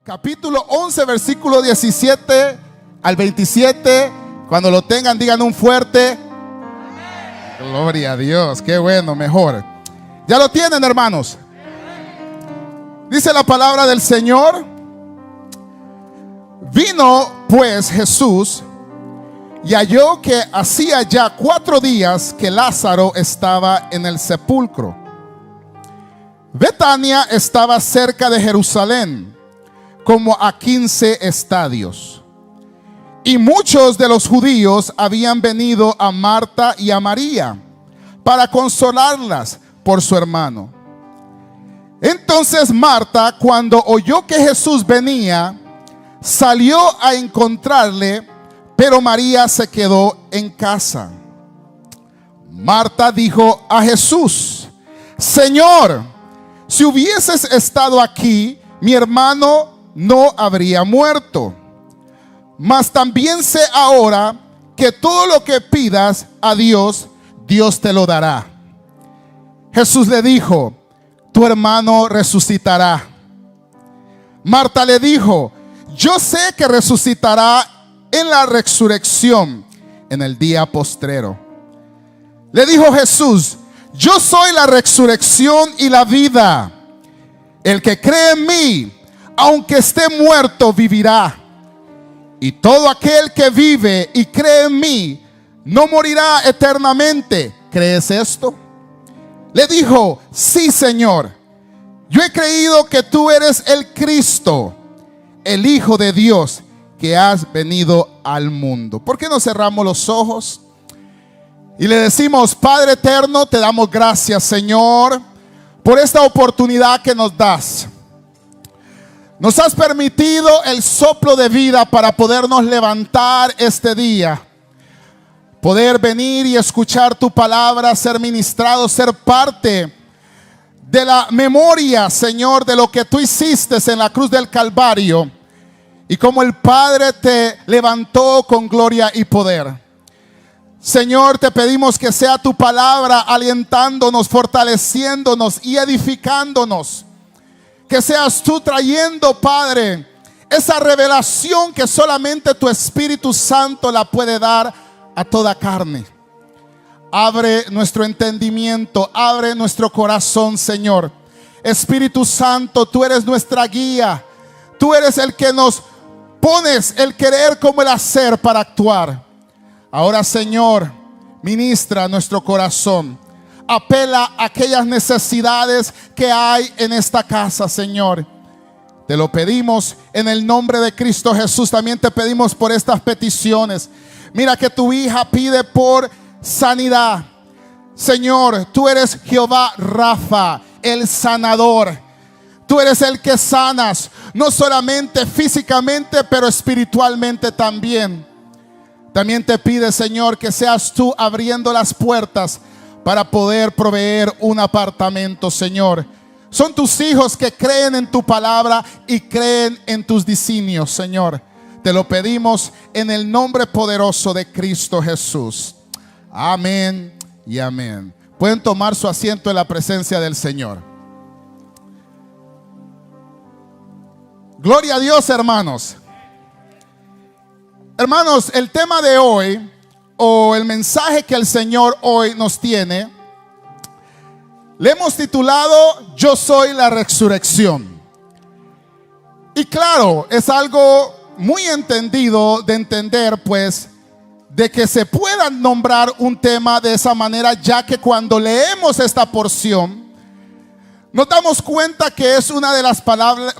capítulo 11, versículo 17 al 27. Cuando lo tengan, digan un fuerte gloria a Dios. Qué bueno, mejor. ¿Ya lo tienen, hermanos? Dice la palabra del Señor: vino pues Jesús y halló que hacía ya 4 días que Lázaro estaba en el sepulcro. Betania estaba cerca de Jerusalén, como a 15 estadios. Y muchos de los judíos habían venido a Marta y a María para consolarlas por su hermano. Entonces Marta, cuando oyó que Jesús venía, salió a encontrarle, pero María se quedó en casa. Marta dijo a Jesús: Señor, si hubieses estado aquí, mi hermano no habría muerto. Mas también sé ahora que todo lo que pidas a Dios, Dios te lo dará. Jesús le dijo: tu hermano resucitará. Marta le dijo: yo sé que resucitará en la resurrección en el día postrero. Le dijo Jesús: yo soy la resurrección y la vida. El que cree en mí, aunque esté muerto, vivirá. Y todo aquel que vive y cree en mí no morirá eternamente. ¿Crees esto? Le dijo: sí, Señor, yo he creído que tú eres el Cristo, el Hijo de Dios, que has venido al mundo. ¿Por qué no cerramos los ojos y le decimos: Padre eterno, te damos gracias, Señor, por esta oportunidad que nos das? Nos has permitido el soplo de vida para podernos levantar este día, poder venir y escuchar tu palabra, ser ministrado, ser parte de la memoria, Señor, de lo que tú hiciste en la cruz del Calvario y como el Padre te levantó con gloria y poder. Señor, te pedimos que sea tu palabra alientándonos, fortaleciéndonos y edificándonos. Que seas tú trayendo, Padre, esa revelación que solamente tu Espíritu Santo la puede dar a toda carne. Abre nuestro entendimiento, abre nuestro corazón, Señor. Espíritu Santo, tú eres nuestra guía. Tú eres el que nos pones el querer como el hacer para actuar. Ahora, Señor, ministra nuestro corazón. Apela a aquellas necesidades que hay en esta casa, Señor. Te lo pedimos en el nombre de Cristo Jesús. También te pedimos por estas peticiones. Mira que tu hija pide por sanidad. Señor, tú eres Jehová Rafa, el sanador. Tú eres el que sanas, no solamente físicamente, pero espiritualmente también. También te pide, Señor, que seas tú abriendo las puertas para poder proveer un apartamento, Señor. Son tus hijos que creen en tu palabra y creen en tus designios, Señor. Te lo pedimos en el nombre poderoso de Cristo Jesús. Amén y amén. Pueden tomar su asiento en la presencia del Señor. Gloria a Dios, hermanos. Hermanos, el tema de hoy, o el mensaje que el Señor hoy nos tiene, le hemos titulado: yo soy la resurrección. Y claro, es algo muy entendido de entender, pues, de que se pueda nombrar un tema de esa manera, ya que cuando leemos esta porción nos damos cuenta que es una de las palabras,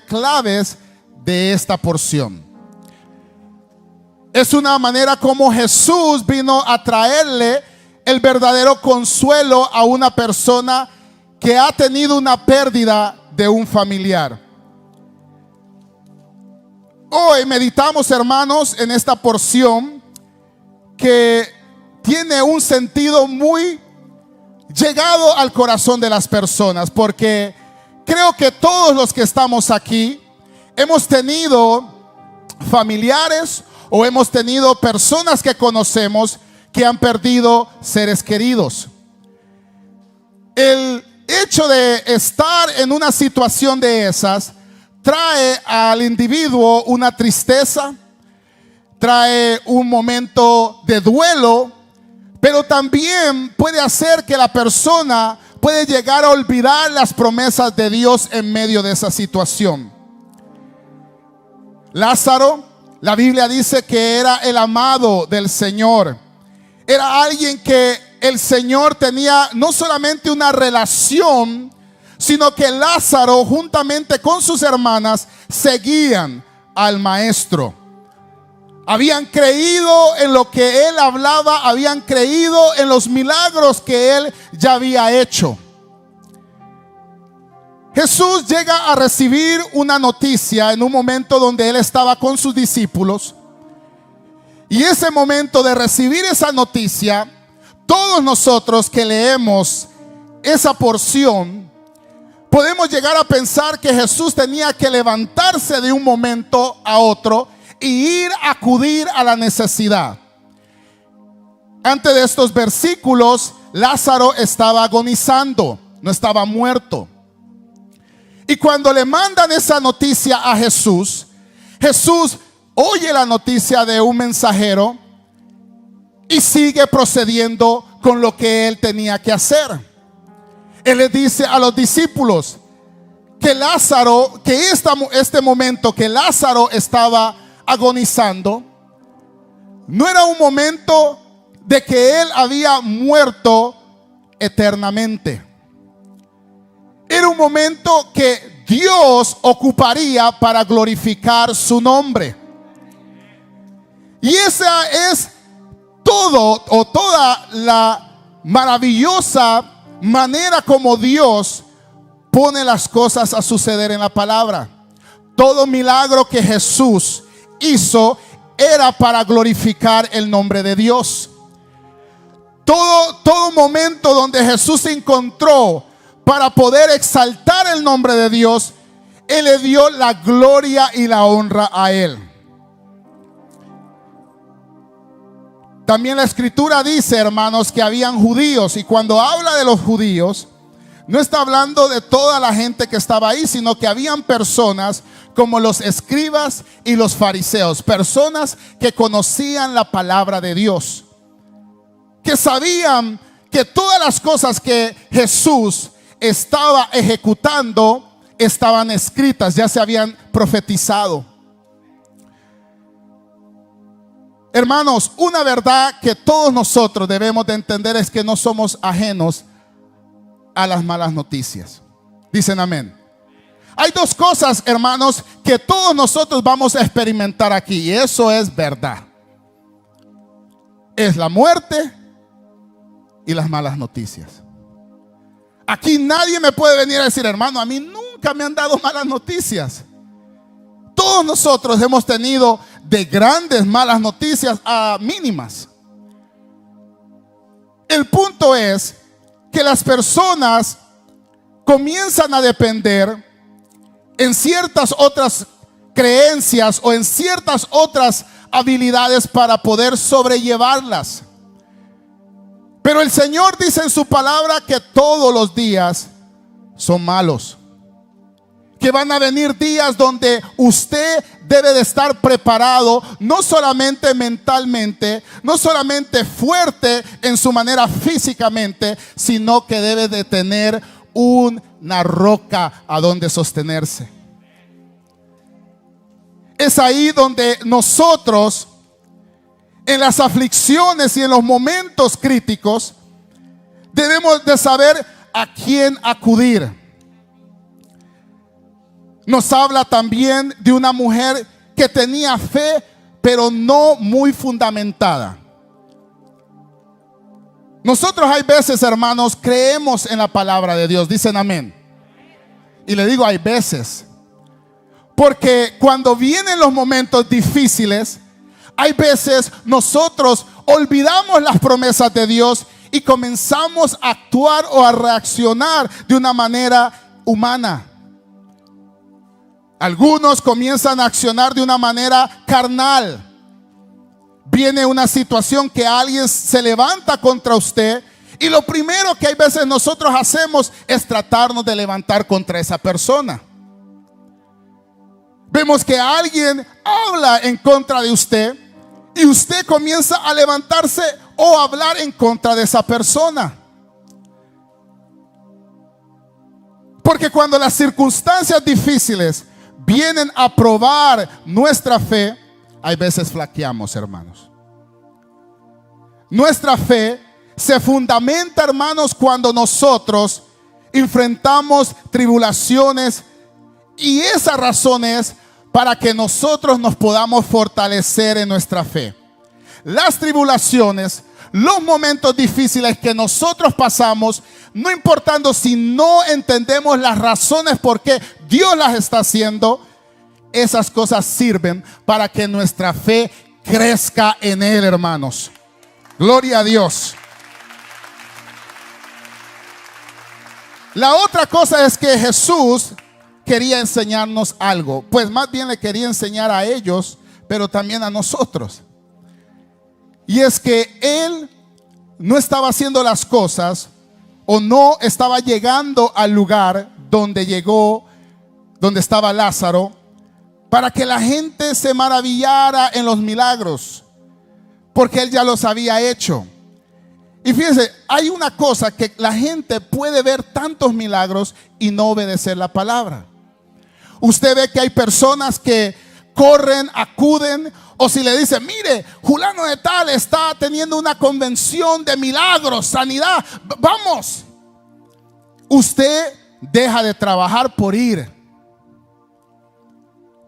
claves de esta porción. Es una manera como Jesús vino a traerle el verdadero consuelo a una persona que ha tenido una pérdida de un familiar. Hoy meditamos, hermanos, en esta porción que tiene un sentido muy llegado al corazón de las personas, porque creo que todos los que estamos aquí hemos tenido familiares o hemos tenido personas que conocemos que han perdido seres queridos. El hecho de estar en una situación de esas trae al individuo una tristeza, trae un momento de duelo, pero también puede hacer que la persona puede llegar a olvidar las promesas de Dios en medio de esa situación. Lázaro, la Biblia dice que era el amado del Señor. Era alguien que el Señor tenía no solamente una relación, sino que Lázaro juntamente con sus hermanas seguían al maestro. Habían creído en lo que él hablaba, habían creído en los milagros que él ya había hecho. Jesús llega a recibir una noticia en un momento donde él estaba con sus discípulos. Y ese momento de recibir esa noticia, todos nosotros que leemos esa porción, podemos llegar a pensar que Jesús tenía que levantarse de un momento a otro y ir a acudir a la necesidad. Antes de estos versículos, Lázaro estaba agonizando, no estaba muerto. Y cuando le mandan esa noticia a Jesús, Jesús oye la noticia de un mensajero y sigue procediendo con lo que él tenía que hacer. Él le dice a los discípulos que Lázaro, que este momento que Lázaro estaba agonizando, no era un momento de que él había muerto eternamente. Era un momento que Dios ocuparía para glorificar su nombre. Y esa es toda la maravillosa manera como Dios pone las cosas a suceder en la palabra. Todo milagro que Jesús hizo era para glorificar el nombre de Dios. Todo momento donde Jesús se encontró para poder exaltar el nombre de Dios, Él le dio la gloria y la honra a Él. También la escritura dice, hermanos, que habían judíos, y cuando habla de los judíos, no está hablando de toda la gente que estaba ahí, sino que habían personas como los escribas y los fariseos, personas que conocían la palabra de Dios, que sabían que todas las cosas que Jesús estaba ejecutando estaban escritas, ya se habían profetizado. Hermanos, una verdad que todos nosotros debemos de entender es que no somos ajenos a las malas noticias. Dicen amén. Hay dos cosas, hermanos, que todos nosotros vamos a experimentar aquí, y eso es verdad. Es la muerte y las malas noticias. Aquí nadie me puede venir a decir, hermano, a mí nunca me han dado malas noticias. Todos nosotros hemos tenido de grandes malas noticias a mínimas. El punto es que las personas comienzan a depender en ciertas otras creencias o en ciertas otras habilidades para poder sobrellevarlas. Pero el Señor dice en su palabra que todos los días son malos, que van a venir días donde usted debe de estar preparado, no solamente mentalmente, no solamente fuerte en su manera físicamente, sino que debe de tener una roca a donde sostenerse. Es ahí donde nosotros, en las aflicciones y en los momentos críticos, debemos de saber a quién acudir. Nos habla también de una mujer que tenía fe, pero no muy fundamentada. Nosotros hay veces, hermanos, creemos en la palabra de Dios. Dicen amén. Y le digo hay veces, porque cuando vienen los momentos difíciles, hay veces nosotros olvidamos las promesas de Dios y comenzamos a actuar o a reaccionar de una manera humana. Algunos comienzan a accionar de una manera carnal. Viene una situación que alguien se levanta contra usted y lo primero que hay veces nosotros hacemos es tratarnos de levantar contra esa persona. Vemos que alguien habla en contra de usted y usted comienza a levantarse o a hablar en contra de esa persona. Porque cuando las circunstancias difíciles vienen a probar nuestra fe, hay veces flaqueamos, hermanos. Nuestra fe se fundamenta, hermanos, cuando nosotros enfrentamos tribulaciones, y esa razón es para que nosotros nos podamos fortalecer en nuestra fe. Las tribulaciones, los momentos difíciles que nosotros pasamos, no importando si no entendemos las razones por qué Dios las está haciendo, esas cosas sirven para que nuestra fe crezca en Él, hermanos. Gloria a Dios. La otra cosa es que Jesús quería enseñarnos algo. Pues más bien le quería enseñar a ellos, pero también a nosotros. Y es que Él no estaba haciendo las cosas, o no estaba llegando al lugar donde llegó, donde estaba Lázaro, para que la gente se maravillara en los milagros, porque Él ya los había hecho. Y fíjense, hay una cosa que la gente puede ver tantos milagros y no obedecer la palabra. Usted ve que hay personas que corren, acuden, o si le dicen, mire, fulano de tal está teniendo una convención de milagros, sanidad, vamos. Usted deja de trabajar por ir,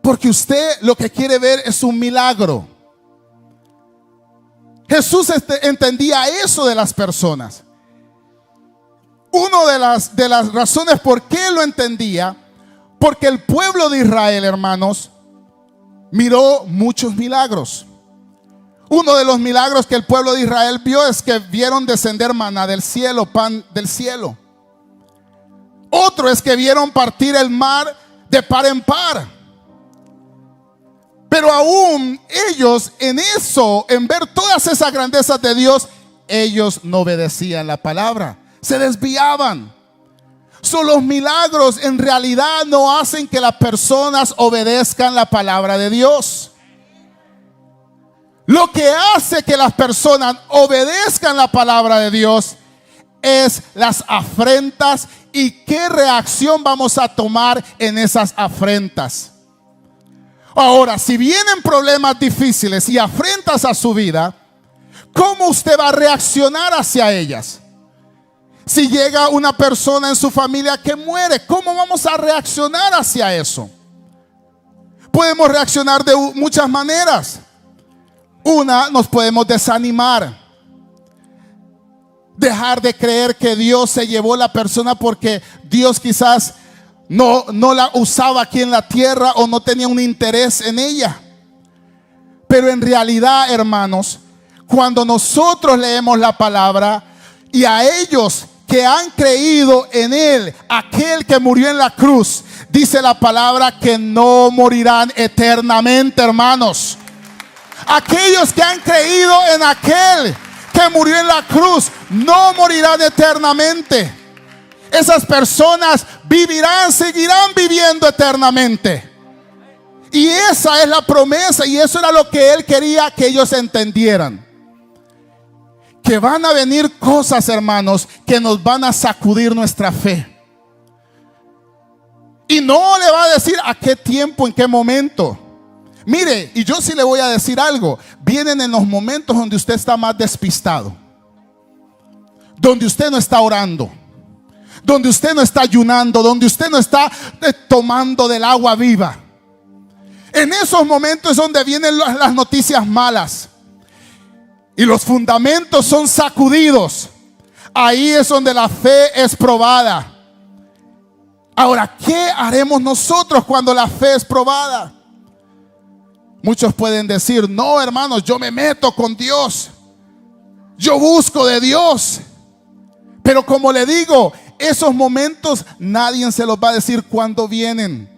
porque usted lo que quiere ver es un milagro. Jesús entendía eso de las personas. Una de las razones por qué lo entendía, porque el pueblo de Israel, hermanos, miró muchos milagros. Uno de los milagros que el pueblo de Israel vio es que vieron descender maná del cielo, pan del cielo. Otro es que vieron partir el mar de par en par. Pero aún ellos en eso, en ver todas esas grandezas de Dios, ellos no obedecían la palabra, se desviaban. Los milagros en realidad no hacen que las personas obedezcan la palabra de Dios. Lo que hace que las personas obedezcan la palabra de Dios es las afrentas y qué reacción vamos a tomar en esas afrentas. Ahora, si vienen problemas difíciles y afrentas a su vida, ¿cómo usted va a reaccionar hacia ellas? Si llega una persona en su familia que muere, ¿cómo vamos a reaccionar hacia eso? Podemos reaccionar de muchas maneras. Una, nos podemos desanimar, dejar de creer que Dios se llevó la persona porque Dios quizás no la usaba aquí en la tierra o no tenía un interés en ella. Pero en realidad, hermanos, cuando nosotros leemos la palabra y a ellos que han creído en Él, aquel que murió en la cruz, dice la palabra que no morirán eternamente, hermanos. Aquellos que han creído en aquel que murió en la cruz no morirán eternamente. Esas personas vivirán, seguirán viviendo eternamente. Y esa es la promesa, y eso era lo que Él quería que ellos entendieran. Que van a venir cosas, hermanos, que nos van a sacudir nuestra fe. Y no le va a decir a qué tiempo, en qué momento. Mire, y yo sí le voy a decir algo. Vienen en los momentos donde usted está más despistado, donde usted no está orando, donde usted no está ayunando, donde usted no está tomando del agua viva. En esos momentos es donde vienen las noticias malas y los fundamentos son sacudidos. Ahí es donde la fe es probada. Ahora, ¿qué haremos nosotros cuando la fe es probada? Muchos pueden decir, no, hermanos, yo me meto con Dios, yo busco de Dios. Pero como le digo, esos momentos nadie se los va a decir cuándo vienen.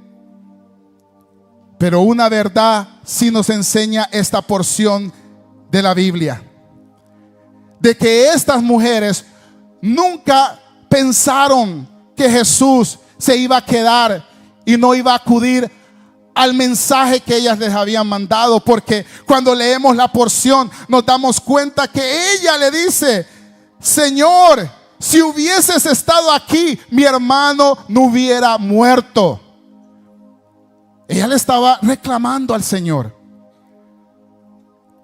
Pero una verdad sí nos enseña esta porción de la Biblia, de que estas mujeres nunca pensaron que Jesús se iba a quedar y no iba a acudir al mensaje que ellas les habían mandado, porque cuando leemos la porción nos damos cuenta que ella le dice: Señor, si hubieses estado aquí, mi hermano no hubiera muerto. Ella le estaba reclamando al Señor.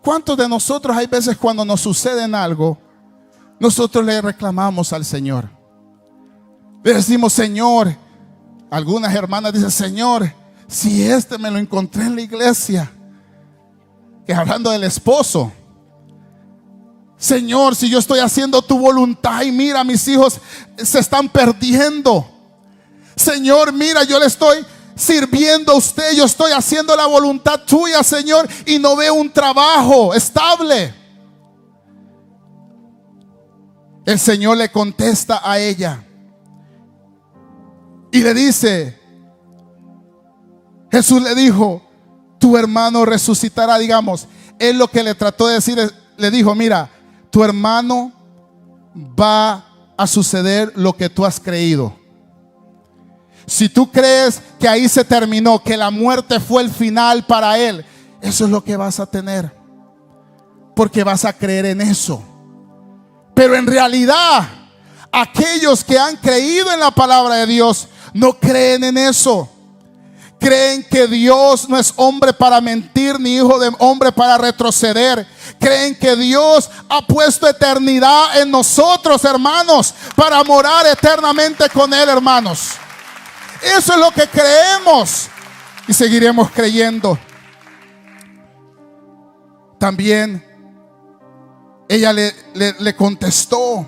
¿Cuántos de nosotros hay veces cuando nos sucede algo, nosotros le reclamamos al Señor? Le decimos: Señor, algunas hermanas dicen: Señor, si me lo encontré en la iglesia, que hablando del esposo, Señor, si yo estoy haciendo tu voluntad y mira, mis hijos se están perdiendo. Señor, mira, yo le estoy sirviendo a usted, yo estoy haciendo la voluntad tuya, Señor, y no veo un trabajo estable. El Señor le contesta a ella y le dice: Jesús le dijo: tu hermano resucitará. Digamos, él lo que le trató de decir, le dijo: mira, tu hermano va a suceder lo que tú has creído. Si tú crees que ahí se terminó, que la muerte fue el final para él, eso es lo que vas a tener, porque vas a creer en eso. Pero en realidad, aquellos que han creído en la palabra de Dios no creen en eso. Creen que Dios no es hombre para mentir, ni hijo de hombre para retroceder. Creen que Dios ha puesto eternidad en nosotros, hermanos, para morar eternamente con Él, hermanos. Eso es lo que creemos y seguiremos creyendo. También ella le contestó.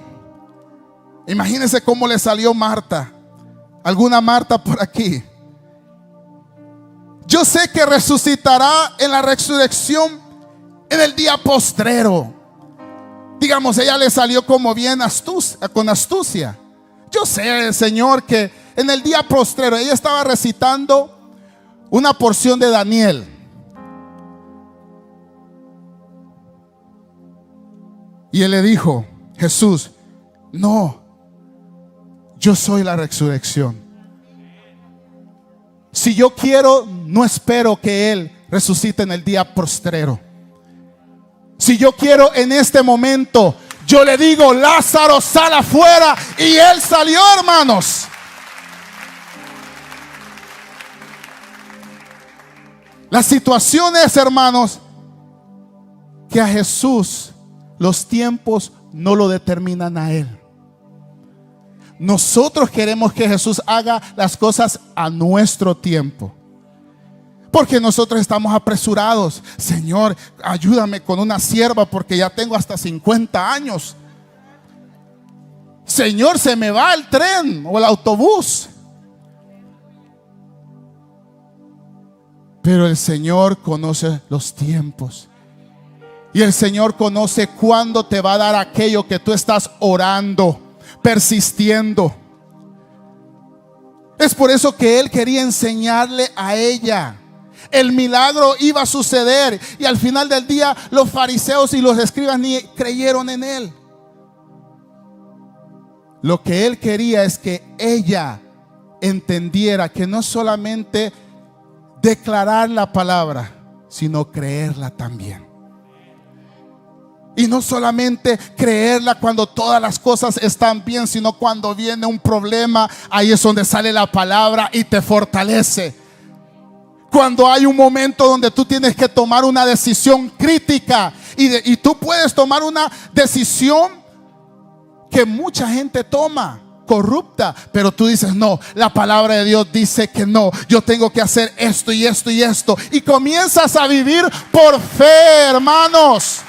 Imagínense cómo le salió Marta. ¿Alguna Marta por aquí? Yo sé que resucitará en la resurrección en el día postrero. Digamos, ella le salió como bien con astucia. Yo sé, Señor, que en el día postrero ella estaba recitando una porción de Daniel. Y él le dijo: Jesús, no, yo soy la resurrección. Si yo quiero, no espero que Él resucite en el día postrero. Si yo quiero en este momento, yo le digo: Lázaro, sal afuera. Y él salió, hermanos. La situación es, hermanos, que a Jesús los tiempos no lo determinan a Él. Nosotros queremos que Jesús haga las cosas a nuestro tiempo, porque nosotros estamos apresurados. Señor, ayúdame con una sierva porque ya tengo hasta 50 años. Señor, se me va el tren o el autobús. Pero el Señor conoce los tiempos. Y el Señor conoce cuándo te va a dar aquello que tú estás orando, persistiendo. Es por eso que Él quería enseñarle a ella. El milagro iba a suceder, y al final del día los fariseos y los escribas ni creyeron en Él. Lo que Él quería es que ella entendiera que no solamente declarar la palabra, sino creerla también. Y no solamente creerla cuando todas las cosas están bien, sino cuando viene un problema, ahí es donde sale la palabra y te fortalece. Cuando hay un momento donde tú tienes que tomar una decisión crítica, y tú puedes tomar una decisión que mucha gente toma, corrupta, pero tú dices: no, la palabra de Dios dice que no, yo tengo que hacer esto y esto y esto, y comienzas a vivir por fe, hermanos.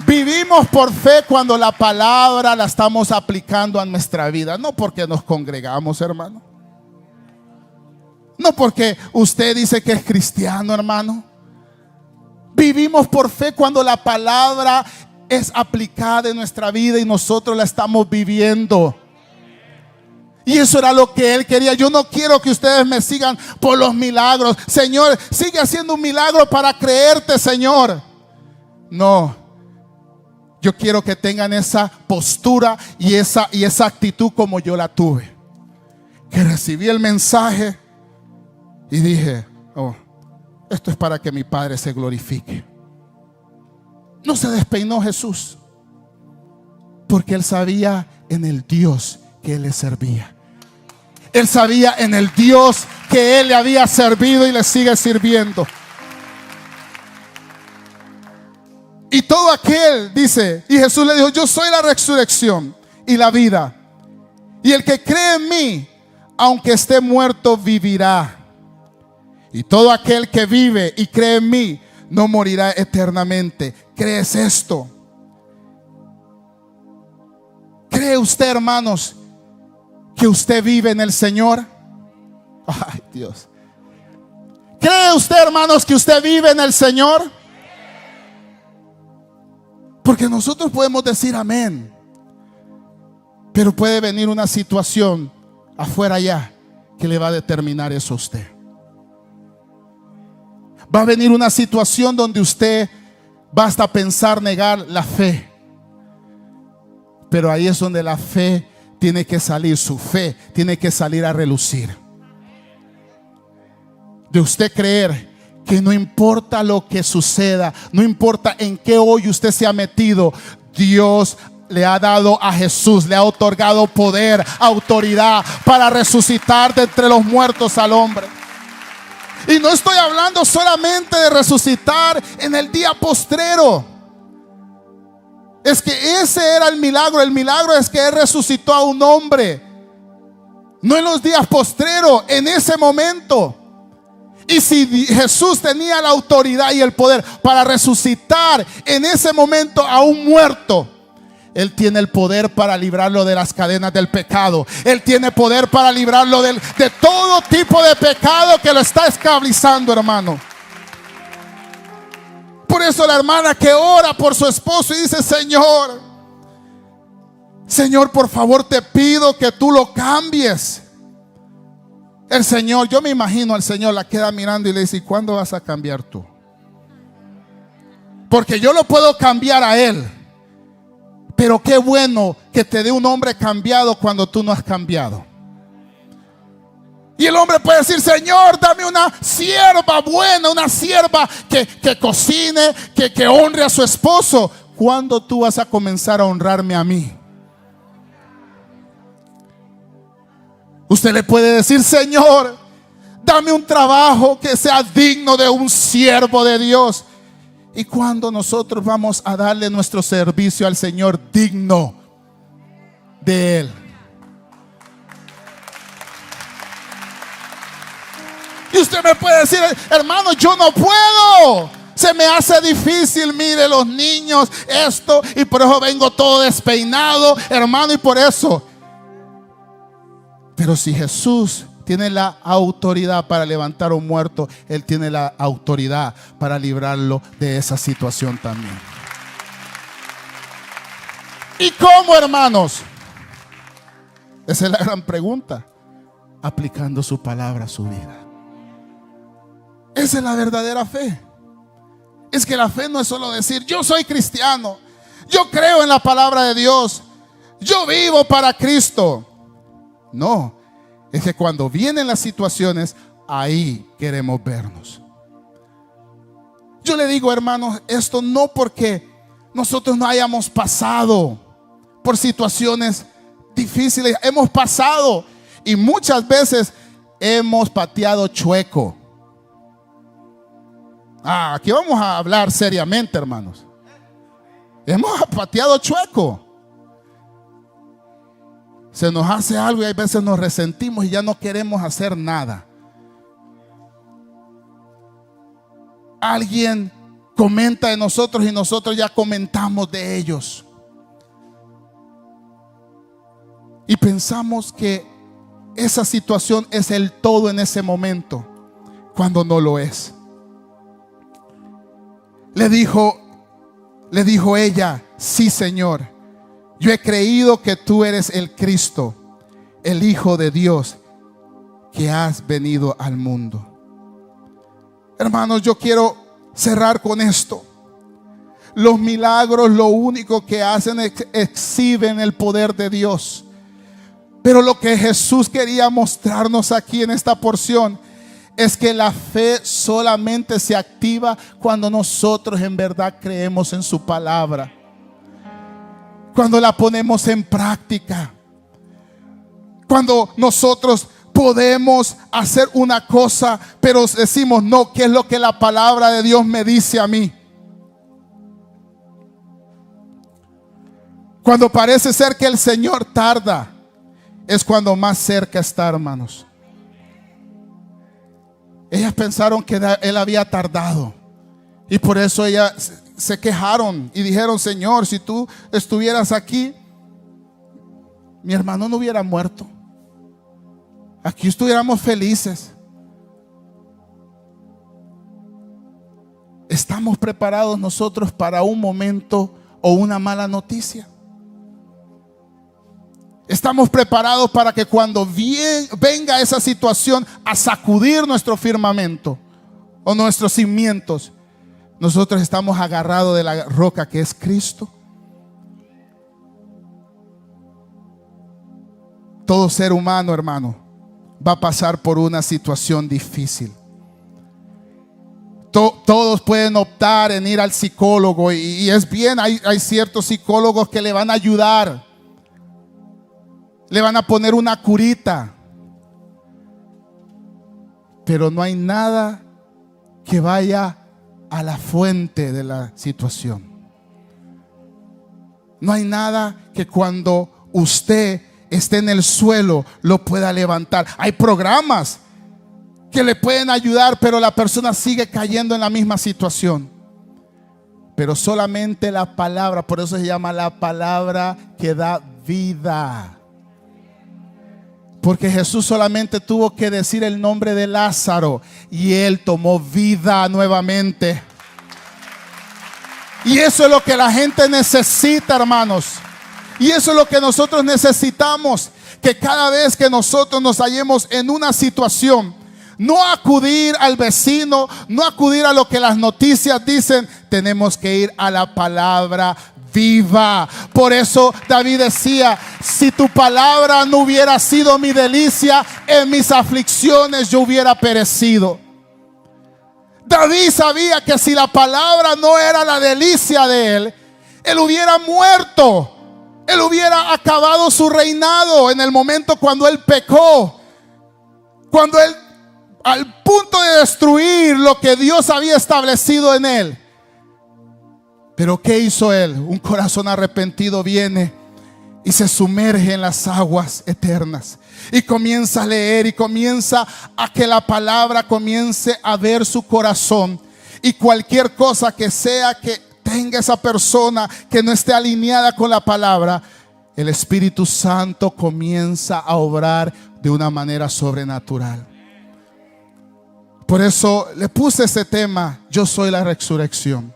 Vivimos por fe cuando la palabra la estamos aplicando a nuestra vida, no porque nos congregamos, hermano, no porque usted dice que es cristiano, hermano. Vivimos por fe cuando la palabra es aplicada en nuestra vida y nosotros la estamos viviendo. Y eso era lo que Él quería. Yo no quiero que ustedes me sigan por los milagros. Señor, sigue haciendo un milagro para creerte, Señor. No, yo quiero que tengan esa postura y esa actitud como yo la tuve, que recibí el mensaje Y dije, oh, esto es para que mi Padre se glorifique. No se despeinó Jesús, porque Él sabía en el Dios que Él le servía. Él sabía en el Dios que Él le había servido y le sigue sirviendo. Y todo aquel, dice, y Jesús le dijo, yo soy la resurrección y la vida. Y el que cree en mí, aunque esté muerto, vivirá. Y todo aquel que vive y cree en mí, no morirá eternamente. ¿Crees esto? ¿Cree usted, hermanos, que usted vive en el Señor? Ay, Dios. ¿Cree usted, hermanos, que usted vive en el Señor? Porque nosotros podemos decir amén, pero puede venir una situación afuera allá que le va a determinar eso a usted. Va a venir una situación donde usted va hasta pensar negar la fe. Pero ahí es donde la fe tiene que salir, su fe tiene que salir a relucir. De usted creer que no importa lo que suceda, no importa en qué hoyo usted se ha metido, Dios le ha dado a Jesús, le ha otorgado poder, autoridad para resucitar de entre los muertos al hombre. Y no estoy hablando solamente de resucitar en el día postrero. Es que ese era el milagro. El milagro es que Él resucitó a un hombre, no en los días postreros, en ese momento. Y si Jesús tenía la autoridad y el poder para resucitar en ese momento a un muerto, Él tiene el poder para librarlo de las cadenas del pecado. Él tiene poder para librarlo de todo tipo de pecado que lo está esclavizando, hermano. Por eso la hermana que ora por su esposo y dice, Señor, Señor, por favor te pido que tú lo cambies. El Señor, yo me imagino al Señor la queda mirando y le dice, ¿y cuándo vas a cambiar tú? Porque yo lo puedo cambiar a él, pero qué bueno que te dé un hombre cambiado cuando tú no has cambiado. Y el hombre puede decir, Señor, dame una sierva buena, una sierva que cocine, que honre a su esposo. ¿Cuándo tú vas a comenzar a honrarme a mí? Usted le puede decir, Señor, dame un trabajo que sea digno de un siervo de Dios. ¿Y cuándo nosotros vamos a darle nuestro servicio al Señor digno de Él? Y usted me puede decir, hermano, yo no puedo. Se me hace difícil, mire los niños, esto, y por eso vengo todo despeinado, hermano, y por eso. Pero si Jesús tiene la autoridad para levantar a un muerto, Él tiene la autoridad para librarlo de esa situación también. ¿Y cómo, hermanos? Esa es la gran pregunta. Aplicando su palabra a su vida. Esa es la verdadera fe. Es que la fe no es solo decir, yo soy cristiano, yo creo en la palabra de Dios, yo vivo para Cristo. No, es que cuando vienen las situaciones, ahí queremos vernos. Yo le digo, hermanos, esto no porque nosotros no hayamos pasado por situaciones difíciles. Hemos pasado y muchas veces hemos pateado chueco. Aquí vamos a hablar seriamente, hermanos. Hemos pateado chueco. Se nos hace algo y hay veces nos resentimos y ya no queremos hacer nada. Alguien comenta de nosotros y nosotros ya comentamos de ellos. Y pensamos que esa situación es el todo en ese momento, cuando no lo es. Le dijo ella, sí, Señor, yo he creído que tú eres el Cristo, el Hijo de Dios, que has venido al mundo. Hermanos, yo quiero cerrar con esto. Los milagros lo único que hacen es exhiben el poder de Dios. Pero lo que Jesús quería mostrarnos aquí en esta porción es que la fe solamente se activa cuando nosotros en verdad creemos en su palabra, cuando la ponemos en práctica, cuando nosotros podemos hacer una cosa pero decimos no, ¿qué es lo que la palabra de Dios me dice a mí? Cuando parece ser que el Señor tarda, es cuando más cerca está, hermanos. Ellas pensaron que Él había tardado y por eso ellas se quejaron y dijeron: Señor, si tú estuvieras aquí, mi hermano no hubiera muerto. Aquí estuviéramos felices. ¿Estamos preparados nosotros para un momento o una mala noticia? ¿Estamos preparados para que cuando venga esa situación a sacudir nuestro firmamento o nuestros cimientos, nosotros estamos agarrados de la roca que es Cristo? Todo ser humano, hermano, va a pasar por una situación difícil. Todos pueden optar en ir al psicólogo y es bien, hay ciertos psicólogos que le van a ayudar, le van a poner una curita, pero no hay nada que vaya a la fuente de la situación. No hay nada que cuando usted esté en el suelo lo pueda levantar. Hay programas que le pueden ayudar, pero la persona sigue cayendo en la misma situación. Pero solamente la palabra, por eso se llama la palabra que da vida. Porque Jesús solamente tuvo que decir el nombre de Lázaro y él tomó vida nuevamente. Y eso es lo que la gente necesita, hermanos. Y eso es lo que nosotros necesitamos. Que cada vez que nosotros nos hallemos en una situación, no acudir al vecino, no acudir a lo que las noticias dicen. Tenemos que ir a la palabra viva. Por eso David decía: si tu palabra no hubiera sido mi delicia, en mis aflicciones yo hubiera perecido. David sabía que si la palabra no era la delicia de él, él hubiera muerto. Él hubiera acabado su reinado en el momento cuando él pecó, cuando él, al punto de destruir lo que Dios había establecido en él. Pero ¿qué hizo él? Un corazón arrepentido viene y se sumerge en las aguas eternas y comienza a leer y comienza a que la palabra comience a ver su corazón, y cualquier cosa que sea que tenga esa persona que no esté alineada con la palabra, el Espíritu Santo comienza a obrar de una manera sobrenatural. Por eso le puse ese tema: yo soy la resurrección.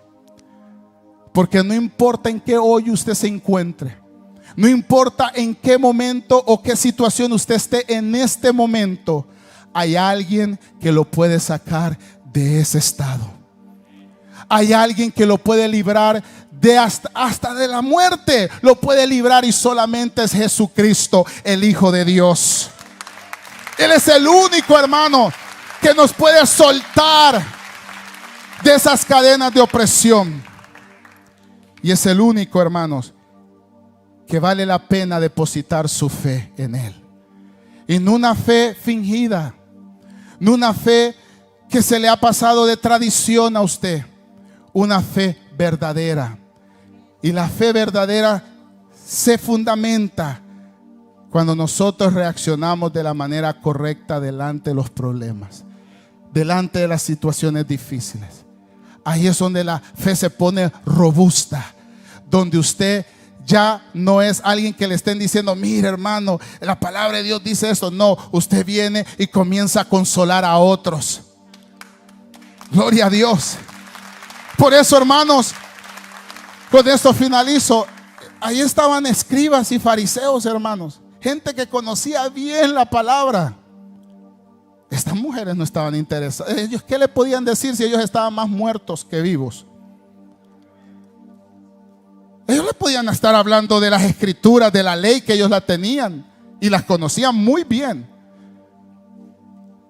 Porque no importa en qué hoyo usted se encuentre, no importa en qué momento o qué situación usted esté en este momento, hay alguien que lo puede sacar de ese estado. Hay alguien que lo puede librar de hasta de la muerte. Lo puede librar, y solamente es Jesucristo, el Hijo de Dios. Él es el único, hermano, que nos puede soltar de esas cadenas de opresión. Y es el único, hermanos, que vale la pena depositar su fe en Él. Y no una fe fingida, no una fe que se le ha pasado de tradición a usted. Una fe verdadera. Y la fe verdadera se fundamenta cuando nosotros reaccionamos de la manera correcta delante de los problemas, delante de las situaciones difíciles. Ahí es donde la fe se pone robusta, donde usted ya no es alguien que le estén diciendo: mire, hermano, la palabra de Dios dice esto. No, usted viene y comienza a consolar a otros. Gloria a Dios. Por eso, hermanos, con esto finalizo. Ahí estaban escribas y fariseos, hermanos, gente que conocía bien la palabra. Estas mujeres no estaban interesadas. Ellos, ¿qué le podían decir si ellos estaban más muertos que vivos? Ellos le podían estar hablando de las escrituras, de la ley, que ellos la tenían y las conocían muy bien.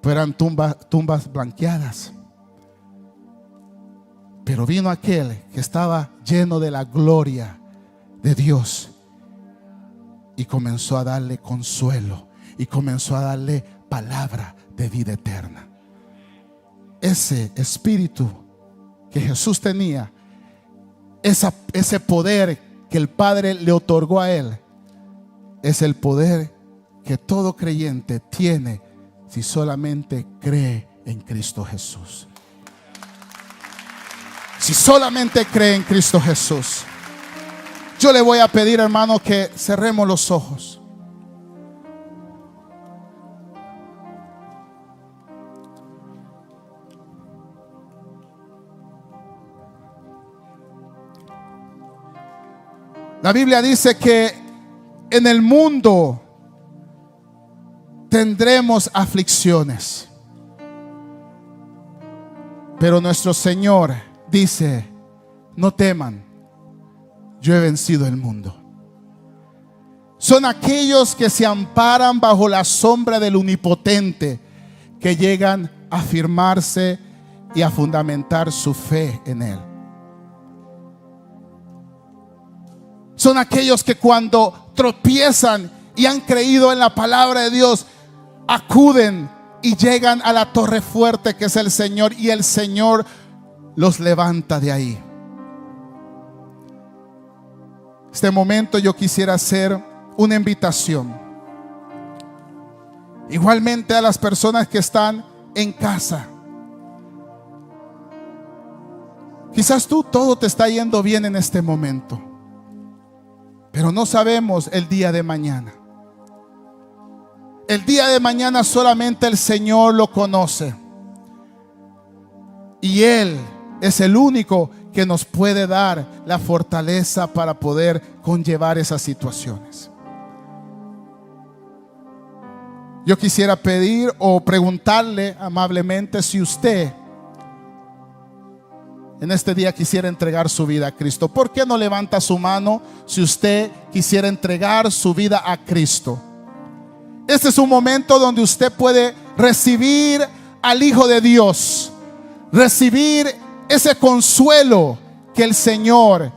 pero eran tumbas blanqueadas. Pero vino aquel que estaba lleno de la gloria de Dios y comenzó a darle consuelo y comenzó a darle palabra de vida eterna. Ese espíritu que Jesús tenía, ese poder que el Padre le otorgó a él, es el poder que todo creyente tiene si solamente cree en Cristo Jesús. Si solamente cree en Cristo Jesús. Yo le voy a pedir, hermano, que cerremos los ojos. La Biblia dice que en el mundo tendremos aflicciones, pero nuestro Señor dice: no teman, yo he vencido el mundo. Son aquellos que se amparan bajo la sombra del Omnipotente que llegan a afirmarse y a fundamentar su fe en Él. Son aquellos que cuando tropiezan y han creído en la palabra de Dios, acuden y llegan a la torre fuerte que es el Señor, y el Señor los levanta de ahí. Este momento yo quisiera hacer una invitación, igualmente a las personas que están en casa. Quizás todo te está yendo bien en este momento, pero no sabemos el día de mañana. El día de mañana solamente el Señor lo conoce, y Él es el único que nos puede dar la fortaleza para poder conllevar esas situaciones. Yo quisiera pedir o preguntarle amablemente si usted en este día quisiera entregar su vida a Cristo. ¿Por qué no levanta su mano si usted quisiera entregar su vida a Cristo? Este es un momento donde usted puede recibir al Hijo de Dios, recibir ese consuelo que el Señor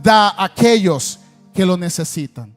da a aquellos que lo necesitan.